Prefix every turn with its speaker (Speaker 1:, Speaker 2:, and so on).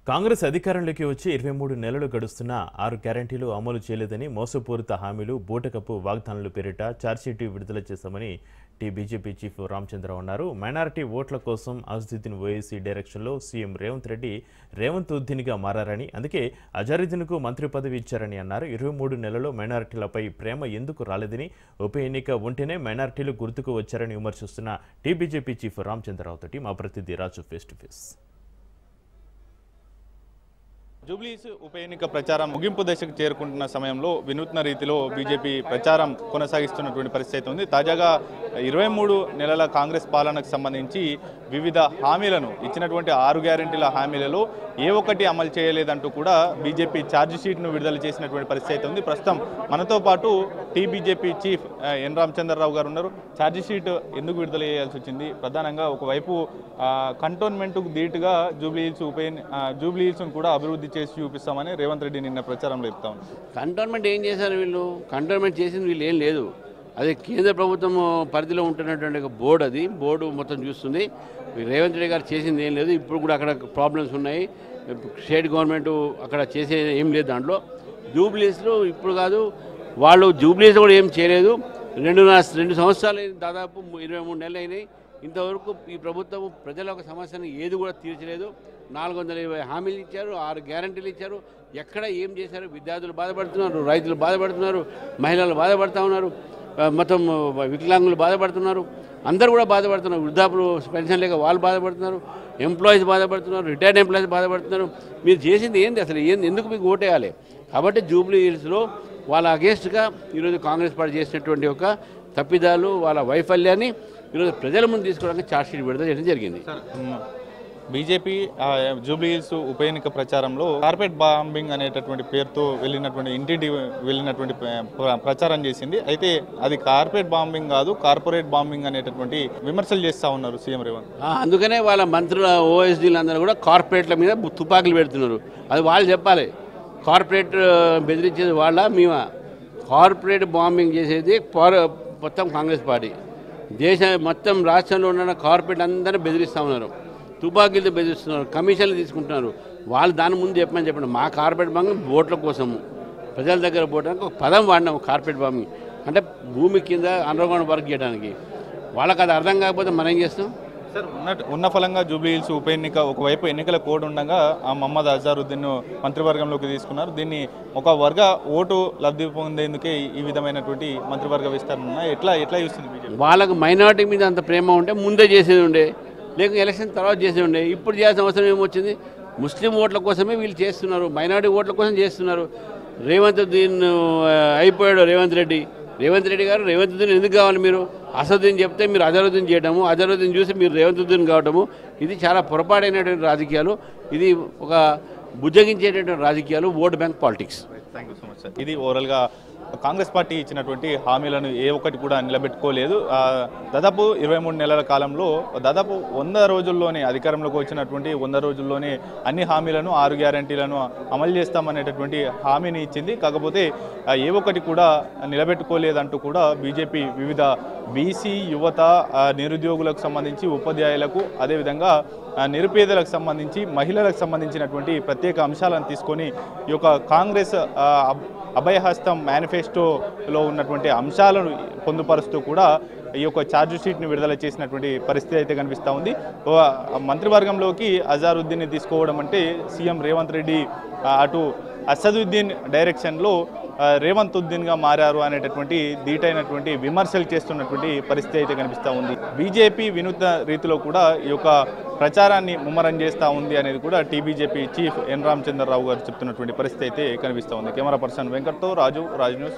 Speaker 1: కాంగ్రెస్ అధికారంలోకి వచ్చి 23 నెలలు గడుస్తున్నా 6 గ్యారెంటీలు అమలు చేయలేదని మోసపూరిత హామీలు బూటకపు వాగ్దానాలు పేరిట ఛార్జ్షీట్ విడుదల చేశామని బీజేపీ చీఫ్ రామచంద్రరావు అన్నారు. మైనారిటీ ఓట్ల కోసం అజరుద్దీన్ ఓవైసీ డైరెక్షన్లో సీఎం రేవంత్ ఉద్దీన్గా మారారని, అందుకే అజరుద్దీన్కు మంత్రి పదవి ఇచ్చారని అన్నారు. 23 నెలల్లో మైనారిటీలపై ప్రేమ ఎందుకు రాలేదని, ఉప ఎన్నిక ఉంటేనే మైనారిటీలు గుర్తుకు వచ్చారని విమర్శిస్తున్న బీజేపీ చీఫ్ రామచంద్రరావు తోటి మా ప్రతినిధి రాజు ఫేస్ టు ఫేస్.
Speaker 2: జూబ్లీస్ ఉప ఎన్నిక ప్రచారం ముగింపు దశకు చేరుకుంటున్న సమయంలో వినూత్న రీతిలో బీజేపీ ప్రచారం కొనసాగిస్తున్నటువంటి పరిస్థితి ఉంది. తాజాగా 23 నెలల కాంగ్రెస్ పాలనకు సంబంధించి వివిధ హామీలను ఇచ్చినటువంటి 6 గ్యారెంటీల హామీలలో ఏ ఒక్కటి అమలు చేయలేదంటూ కూడా బీజేపీ ఛార్జ్ షీట్ను విడుదల చేసినటువంటి పరిస్థితి ఉంది. ప్రస్తుతం మనతో పాటు బీజేపీ చీఫ్ ఎన్ రామచంద్రరావు గారు ఉన్నారు. ఛార్జ్ షీట్ ఎందుకు విడుదల చేయాల్సి వచ్చింది? ప్రధానంగా ఒకవైపు కంటోన్మెంట్కు ధీటుగా జూబ్లీహిల్స్ను కూడా అభివృద్ధి చేసి చూపిస్తామని రేవంత్ రెడ్డి నిన్న ప్రచారంలో చెప్తా ఉన్నారు.
Speaker 3: కంటోన్మెంట్ ఏం చేశారు వీళ్ళు? కంటోన్మెంట్ చేసింది వీళ్ళు ఏం లేదు. అది కేంద్ర ప్రభుత్వం పరిధిలో ఉంటున్నటువంటి ఒక బోర్డు, అది బోర్డు మొత్తం చూస్తుంది. రేవంత్ రెడ్డి గారు చేసింది ఏం లేదు. ఇప్పుడు కూడా అక్కడ ప్రాబ్లమ్స్ ఉన్నాయి. స్టేట్ గవర్నమెంట్ అక్కడ చేసే ఏం లేదు. దాంట్లో జూబ్లీస్లో ఇప్పుడు కాదు, వాళ్ళు జూబ్లీస్ కూడా ఏం చేయలేదు. 2 సంవత్సరాలు దాదాపు 23 నెలలు అయినాయి. ఇంతవరకు ఈ ప్రభుత్వం ప్రజల ఒక సమస్యను ఏది కూడా తీర్చలేదు. 420 హామీలు ఇచ్చారు, 6 గ్యారంటీలు ఇచ్చారు. ఎక్కడ ఏం చేశారు? విద్యార్థులు బాధపడుతున్నారు, రైతులు బాధపడుతున్నారు, మహిళలు బాధపడుతూ ఉన్నారు, మొత్తం వికలాంగులు బాధపడుతున్నారు, అందరూ కూడా బాధపడుతున్నారు. వృద్ధాపులు పెన్షన్ లేక వాళ్ళు బాధపడుతున్నారు, ఎంప్లాయీస్ బాధపడుతున్నారు, రిటైర్డ్ ఎంప్లాయీస్ బాధపడుతున్నారు. మీరు చేసింది ఏంది అసలు? ఎందుకు మీకు ఓటేయాలి? కాబట్టి జూబ్లీ హిల్స్లో వాళ్ళ అగేన్స్ట్గా ఈరోజు కాంగ్రెస్ పార్టీ చేసినటువంటి ఒక తప్పిదాలు, వాళ్ళ వైఫల్యాన్ని ఈరోజు ప్రజల ముందు తీసుకోవడానికి ఛార్జ్షీట్ విడుదల చేయడం జరిగింది.
Speaker 2: బీజేపీ జూబ్లీహిల్స్ ఉప ఎన్నిక ప్రచారంలో కార్పొరేట్ బాంబింగ్ అనేటటువంటి పేరుతో వెళ్ళినటువంటి ఇంటింటి వెళ్ళినటువంటి ప్రచారం చేసింది. అయితే అది కార్పొరేట్ బాంబింగ్ కాదు, కార్పొరేట్ బాంబింగ్ అనేటటువంటి విమర్శలు చేస్తూ ఉన్నారు సీఎం రేవంత్.
Speaker 3: అందుకనే వాళ్ళ మంత్రుల ఓఎస్డీలు అందరూ కూడా కార్పొరేట్ల మీద తుపాకులు పెడుతున్నారు. అది వాళ్ళు చెప్పాలి. కార్పొరేట్ బెదిరించేది వాళ్ళ మేమా? కార్పొరేట్ బాంబింగ్ చేసేది మొత్తం కాంగ్రెస్ పార్టీ. మొత్తం రాష్ట్రంలో ఉన్న కార్పొరేట్ అందరూ బెదిరిస్తూ ఉన్నారు, తుపాకీలతో బెదిరిస్తున్నారు, కమిషన్లు తీసుకుంటున్నారు. వాళ్ళు దాని ముందు చెప్పండి. మా కార్పొరేట్ బాంబింగ్ ఓట్ల కోసము, ప్రజల దగ్గర పోవడానికి ఒక పదం వాడినాము. కార్పొరేట్ బాంబింగ్ అంటే భూమి కింద అండర్గ్రౌండ్ వర్క్ చేయడానికి. వాళ్ళకి అది అర్థం కాకపోతే మనం ఏం చేస్తాం?
Speaker 2: సార్, ఉన్న ఫలంగా జూబ్లీహిల్స్ ఉప ఎన్నిక ఒకవైపు ఎన్నికల కోడ్ ఉండగా మహమ్మద్ అజరుద్దీన్ మంత్రివర్గంలోకి తీసుకున్నారు. దీన్ని ఒక వర్గ ఓటు లబ్ధి పొందేందుకే ఈ విధమైనటువంటి మంత్రివర్గ విస్తరణ ఎట్లా చూస్తుంది బీజేపీ?
Speaker 3: వాళ్ళకు మైనారిటీ మీద అంత ప్రేమ ఉంటే ముందే చేసేది ఉండే, లేక ఎలక్షన్ తర్వాత చేసేది ఉండే. ఇప్పుడు చేయాల్సిన అవసరం ఏమొచ్చింది? ముస్లిం ఓట్ల కోసమే వీళ్ళు చేస్తున్నారు, మైనారిటీ ఓట్ల కోసం చేస్తున్నారు. రేవంత్ ఉద్దీన్ అయిపోయాడు రేవంత్ రెడ్డి గారు. రేవంత్ ఉద్దీన్ ఎందుకు కావాలి? మీరు అసదుద్దీన్ చెప్తే మీరు అజరుద్దీన్ చేయడము, అజరుద్దీన్ చూసి మీరు రేవంత్ ఉద్దీన్ కావడము, ఇది చాలా పొరపాటైనటువంటి రాజకీయాలు. ఇది ఒక బుజ్జగించేటటువంటి రాజకీయాలు, vote bank politics.
Speaker 2: Thank you so much sir. ఇది ఓవరాల్గా కాంగ్రెస్ పార్టీ ఇచ్చినటువంటి హామీలను ఏ ఒక్కటి కూడా నిలబెట్టుకోలేదు. దాదాపు 23 నెలల కాలంలో దాదాపు 100 రోజుల్లోనే అధికారంలోకి వచ్చినటువంటి 100 రోజుల్లోనే అన్ని హామీలను 6 గ్యారంటీలను అమలు చేస్తామనేటటువంటి హామీని ఇచ్చింది. కాకపోతే ఏ ఒక్కటి కూడా నిలబెట్టుకోలేదంటూ కూడా బీజేపీ వివిధ బీసీ యువత, నిరుద్యోగులకు సంబంధించి, ఉపాధ్యాయులకు, అదేవిధంగా నిరుపేదలకు సంబంధించి, మహిళలకు సంబంధించినటువంటి ప్రత్యేక అంశాలను తీసుకొని ఈ యొక్క కాంగ్రెస్ అభయహస్తం మేనిఫెస్టోలో ఉన్నటువంటి అంశాలను పొందుపరుస్తూ కూడా ఈ యొక్క ఛార్జ్ షీట్ని విడుదల చేసినటువంటి పరిస్థితి అయితే కనిపిస్తూ ఉంది. మంత్రివర్గంలోకి అజరుద్దీన్ని తీసుకోవడం అంటే సీఎం రేవంత్ రెడ్డి అటు అసదుద్దీన్ డైరెక్షన్లో రేవంత్ ఉద్దీన్గా మారారు అనేటటువంటి ధీటైనటువంటి విమర్శలు చేస్తున్నటువంటి పరిస్థితి అయితే కనిపిస్తూ ఉంది. బీజేపీ వినూత్న రీతిలో కూడా ఈ యొక్క ప్రచారాన్ని ముమ్మరం చేస్తూ ఉంది అనేది కూడా బీజేపీ చీఫ్ ఎన్ రామచంద్రరావు గారు చెప్తున్నటువంటి పరిస్థితి అయితే కనిపిస్తూ ఉంది. కెమెరా పర్సన్ వెంకట్తో రాజు న్యూస్.